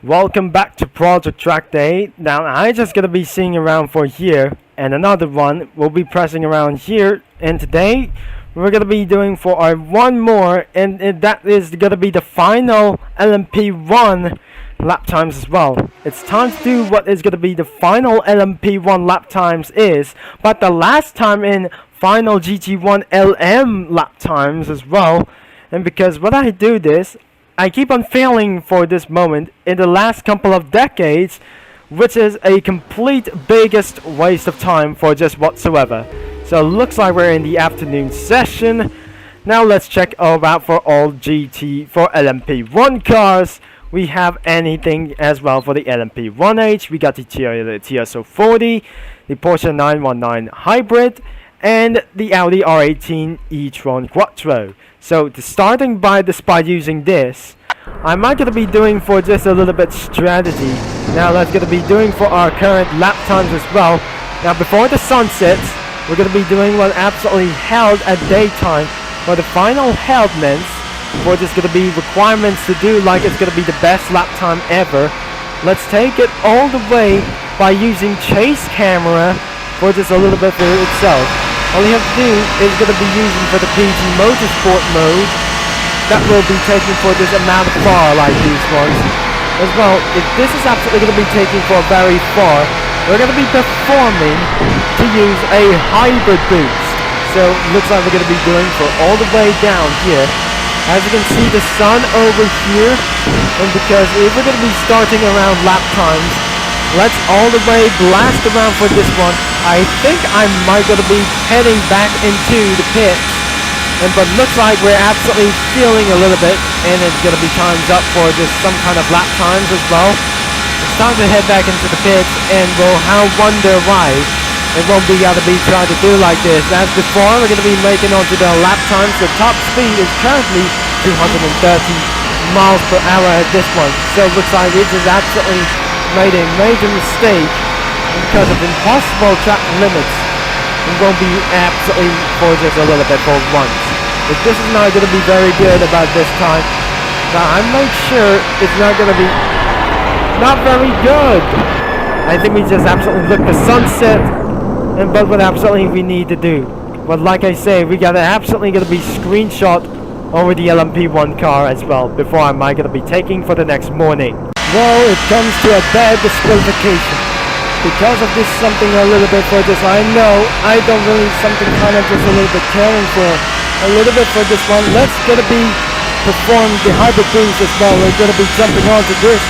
Welcome back to Project Trackday. Now I just gonna be seeing around for here, and another one will be pressing around here. And today we're gonna be doing for our one more, and that is gonna be the final LMP1 lap times as well. It's time to do what is gonna be the final LMP1 lap times is, but the last time in final GT1 LM lap times as well. And because when I do this, I keep on failing for this moment in the last couple of decades, which is a complete biggest waste of time for just whatsoever. So it looks like we're in the afternoon session. Now let's check about for all GT for LMP1 cars. We have anything as well for the LMP1H. We got the TS040, the Porsche 919 Hybrid, and the Audi R18 E-Tron Quattro. So starting by using this, I might gonna be doing for just a little bit strategy. Now let's gonna be doing for our current lap times as well. Now before the sun sets, we're gonna be doing what absolutely held at daytime for the final heldments. For just gonna be requirements to do like it's gonna be the best lap time ever. Let's take it all the way by using chase camera for just a little bit for itself. All you have to do is going to be using for the PG Motorsport mode. That will be taken for this amount of far like these ones. As well, if this is absolutely going to be taken for very far, we're going to be performing to use a hybrid boost. So looks like we're going to be doing for all the way down here. As you can see the sun over here, and because if we're going to be starting around lap times, let's all the way blast around for this one. I think I might gonna be heading back into the pits, but looks like we're absolutely feeling a little bit, and it's gonna be times up for just some kind of lap times as well. It's time to head back into the pits, and we'll wonder why it won't be able to be trying to do like this. As before, we're gonna be making onto the lap times. The top speed is currently 230 miles per hour at this one, so it looks like it is absolutely made a major mistake because of impossible track limits. It won't be absolutely for just a little bit for once. But this is not going to be very good about this time. Now I make sure it's not going to be not very good. I think we just absolutely look the sunset, and but what absolutely we need to do. But like I say, we got to absolutely going to be screenshot over the LMP1 car as well before I might going to be taking for the next morning. Well, it comes to a bad disqualification. Because of this something a little bit for this, I know I don't really something kind of just a little bit caring for a little bit for this one. Let's gonna be perform the hybrid boost as well. We're gonna be jumping onto this.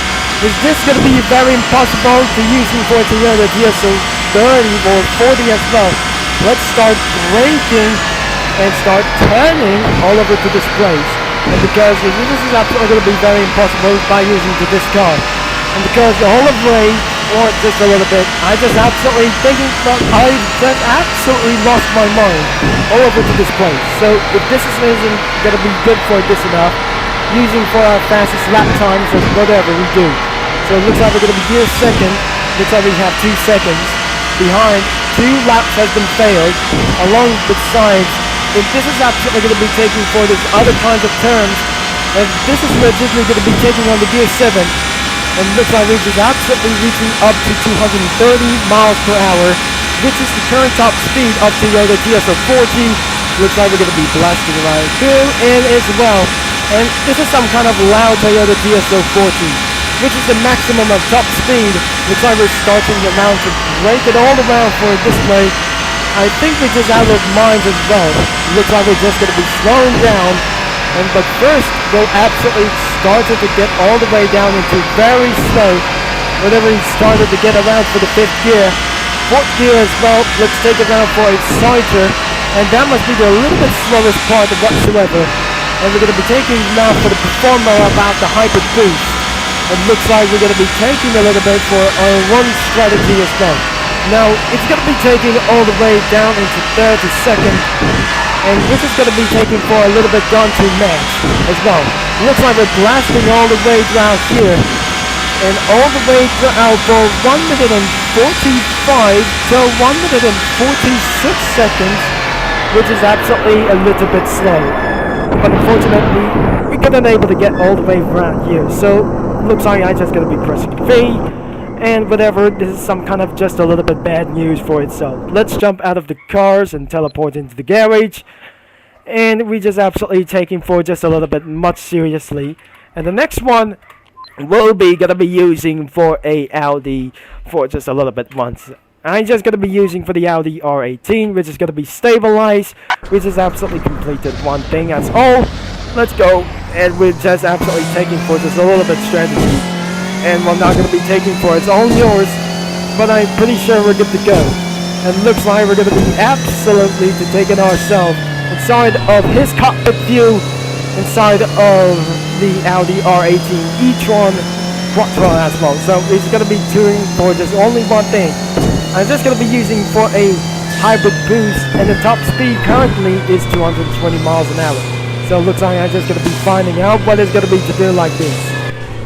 Is this gonna be very impossible to using for Toyota TS030 or 40 as well? Let's start braking and start turning all over to this place. And because this is absolutely gonna be very impossible by using to this car. And because the whole of way, or just a little bit, I just absolutely thinking that I just absolutely lost my mind all over to this place. So if this isn't going to be good for this enough, using for our fastest lap times or whatever we do. So it looks like we're going to be here second. Looks like we have 2 seconds behind. 2 laps has been failed. Along the sides, if this is absolutely going to be taking for this other kinds of turns, and this is legitimately going to be taking on the gear 7. And looks like we're just absolutely reaching up to 230 miles per hour, which is the current top speed of Toyota TS040. Looks like we're going to be blasting around here and as well. And this is some kind of loud Toyota TS040, which is the maximum of top speed. Looks like we're starting around to break it all around for this way. I think we're just out of minds as well. Looks like we're just going to be slowing down. But first, we'll absolutely started to get all the way down into very slow. Whenever he started to get around for the 5th gear. 4th gear as well, let's take it around for a sighter. And that must be the little bit slowest part of whatsoever. And we're going to be taking now for the performer about the hybrid boost. It looks like we're going to be taking a little bit for our one strategy as well. Now, it's going to be taking all the way down into 32nd. And this is going to be taking for a little bit down to match as well. Looks like we're blasting all the way down here. And all the way down for 1 minute and 45 to 1 minute and 46 seconds. Which is absolutely a little bit slow. But unfortunately, we got unable to get all the way around here. So looks like I'm just gonna be pressing V. And whatever, this is some kind of just a little bit bad news for itself. Let's jump out of the cars and teleport into the garage. And we just absolutely taking for just a little bit much seriously. And the next one will be gonna be using for a Audi for just a little bit once. I'm just gonna be using for the Audi R18, which is gonna be stabilized, which is absolutely completed one thing, that's all. Let's go. And we're just absolutely taking for just a little bit strategy. And we're not gonna be taking for it's all yours, but I'm pretty sure we're good to go. And looks like we're gonna be absolutely to taking ourselves inside of his cockpit view, inside of the Audi R18 E-Tron Quattro as well. So it's going to be doing for just only one thing. I'm just going to be using for a hybrid boost, and the top speed currently is 220 miles an hour. So it looks like I'm just going to be finding out what it's going to be to do like this.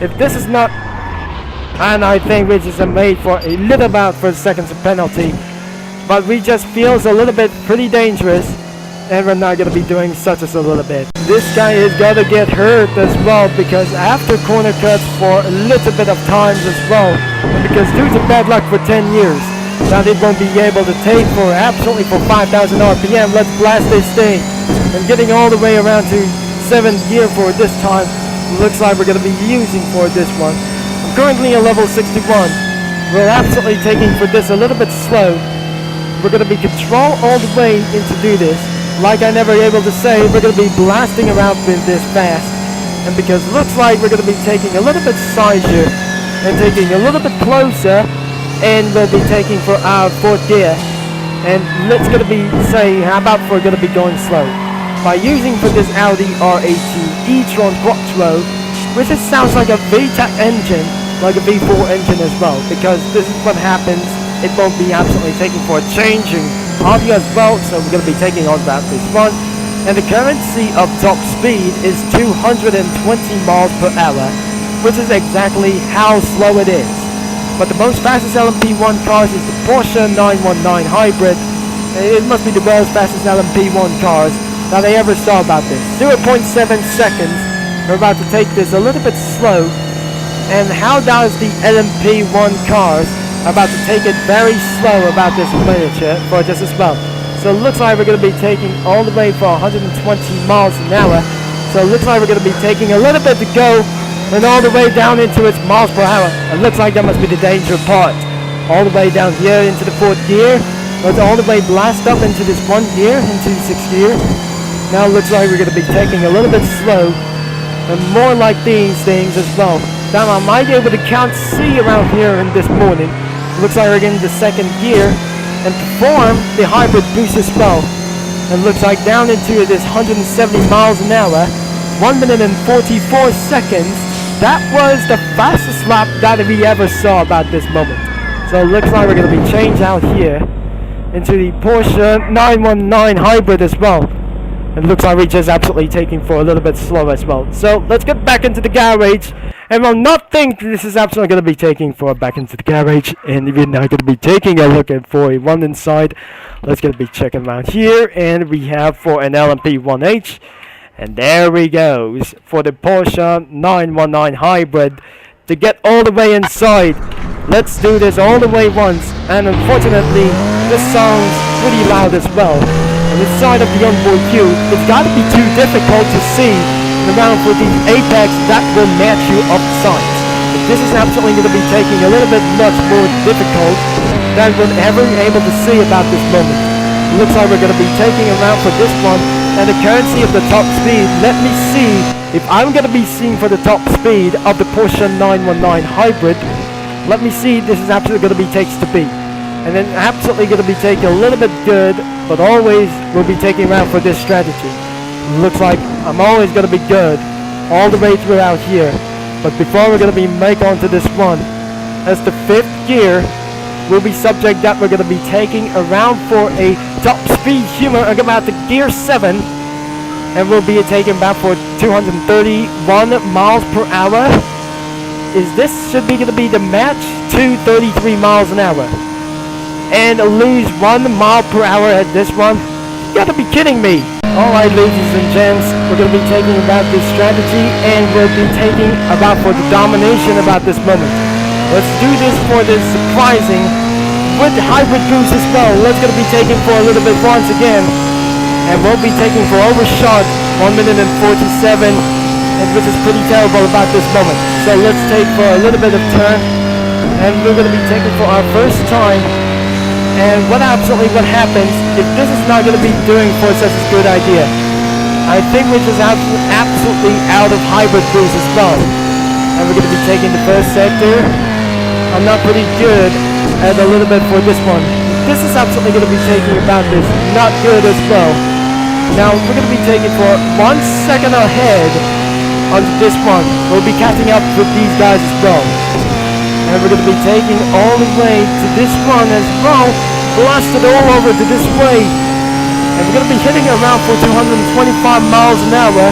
If this is not, and I think we just made for a little about for seconds of penalty, but we just feels a little bit pretty dangerous. And we're not going to be doing such as a little bit. This guy is going to get hurt as well, because after corner cuts for a little bit of times as well, and because due to bad luck for 10 years, that it won't be able to take for absolutely for 5,000 RPM. Let's blast this thing. And getting all the way around to 7th gear for this time. Looks like we're going to be using for this one. I'm currently at level 61. We're absolutely taking for this a little bit slow. We're going to be control all the way into do this. Like I never able to say, we're going to be blasting around with this fast. And because it looks like we're going to be taking a little bit sizer and taking a little bit closer, and we'll be taking for our 4th gear. And let's going to be say, how about we're going to be going slow. By using for this Audi R18 E-Tron Quattro, which it sounds like a VTEC engine, like a V4 engine as well, because this is what happens. It won't be absolutely taking for a changing audio as well, so we're going to be taking on that this one. And the currency of top speed is 220 miles per hour, which is exactly how slow it is. But the most fastest LMP1 cars is the Porsche 919 Hybrid. It must be the world's fastest LMP1 cars that I ever saw about this. 0.7 seconds. We're about to take this a little bit slow. And how does the LMP1 cars about to take it very slow about this miniature for just as well. So it looks like we're going to be taking all the way for 120 miles an hour. So it looks like we're going to be taking a little bit to go and all the way down into its miles per hour. It looks like that must be the danger part. All the way down here into the 4th gear. Let's all the way blast up into this 1 gear, into 6th gear. Now it looks like we're going to be taking a little bit slow and more like these things as well. Now I might be able to count C around here in this morning. Looks like we're getting the 2nd gear and perform the hybrid boost as well. And looks like down into this 170 miles an hour, 1 minute and 44 seconds. That was the fastest lap that we ever saw about this moment. So it looks like we're going to be changed out here into the Porsche 919 Hybrid as well. It looks like we're just absolutely taking for a little bit slow as well. So let's get back into the garage. And we'll not think this is absolutely going to be taking for back into the garage. And we're now going to be taking a look at for a one inside. Let's going to be checking around here. And we have for an LMP1H. And there we go. For the Porsche 919 Hybrid. To get all the way inside. Let's do this all the way once. And unfortunately, this sounds pretty loud as well. And inside of the onboard queue, it's got to be too difficult to see around for the apex that will match you up sides. But this is absolutely going to be taking a little bit much more difficult than we're ever able to see about this moment. It looks like we're going to be taking around for this one, and the currency of the top speed. Let me see if I'm going to be seeing for the top speed of the Porsche 919 Hybrid. Let me see. This is absolutely going to be takes to be. And then absolutely going to be taking a little bit good, but always we'll be taking around for this strategy. Looks like I'm always going to be good all the way throughout here. But before we're going to be make onto this one, as the 5th gear will be subject that we're going to be taking around for a top speed humor about the gear 7. And we'll be taking about for 231 miles per hour. Is this should be going to be the match? 233 miles an hour. And lose 1 mile per hour at this one? You gotta be kidding me. Alright, ladies and gents, we're going to be taking about this strategy, and we'll be taking about for the domination about this moment. Let's do this for this surprising with hybrid boost as well. Let's going to be taking for a little bit once again, and we'll be taking for overshot 1 minute and 47, and which is pretty terrible about this moment. So let's take for a little bit of turn, and we're going to be taking for our first time. And what happens if this is not going to be doing for such a good idea? I think we're just absolutely out of hybrid boost as well. And we're going to be taking the first sector. I'm not pretty good at a little bit for this one. This is absolutely going to be taking about this. Not good as well. Now we're going to be taking for 1 second ahead onto this one. We'll be catching up with these guys as well. And we're going to be taking all the way to this one as well. Blasted all over to this way. And we're going to be hitting around for 225 miles an hour.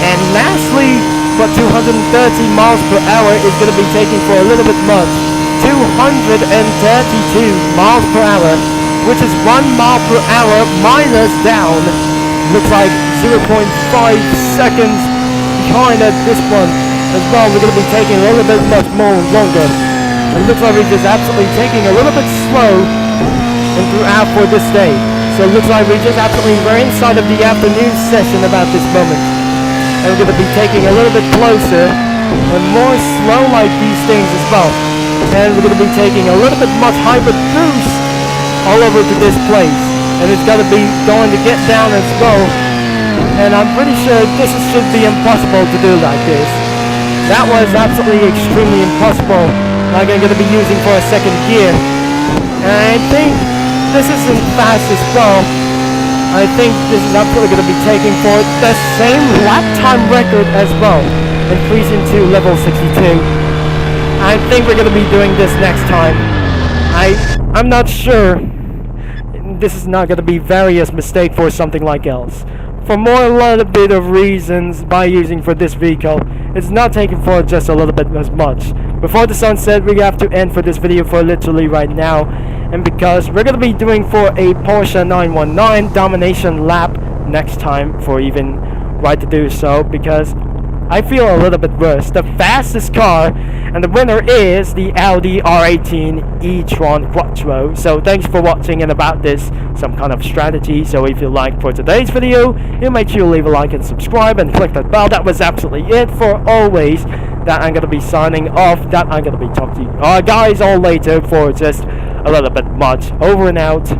And lastly, but 230 miles per hour is going to be taking for a little bit much. 232 miles per hour, which is 1 mile per hour minus down. Looks like 0.5 seconds behind at this one. As well, we're going to be taking a little bit much more longer. It looks like we're just absolutely taking a little bit slow and throughout for this day. So it looks like we're just absolutely we're inside of the afternoon session about this moment. And we're going to be taking a little bit closer and more slow like these things as well. And we're going to be taking a little bit much hybrid boost all over to this place. And it's got to be going to get down as well. And I'm pretty sure this should be impossible to do like this. That was absolutely extremely impossible. Like I'm going to be using for a second gear. And I think this isn't fast as well. I think this is absolutely going to be taking for the same lap time record as well. Increasing to level 62. I think we're going to be doing this next time. I'm not sure. This is not going to be various mistake for something like else. For more a little bit of reasons by using for this vehicle, it's not taking for just a little bit as much. Before the sunset, we have to end for this video for literally right now, and because we're going to be doing for a Porsche 919 domination lap next time for even right to do so, because I feel a little bit worse. The fastest car, and the winner is the Audi R18 E-Tron Quattro. So thanks for watching and about this, some kind of strategy. So if you like for today's video, you make sure you leave a like and subscribe and click that bell. That was absolutely it for always. That I'm going to be signing off. That I'm going to be talking to you guys all later for just a little bit much. Over and out.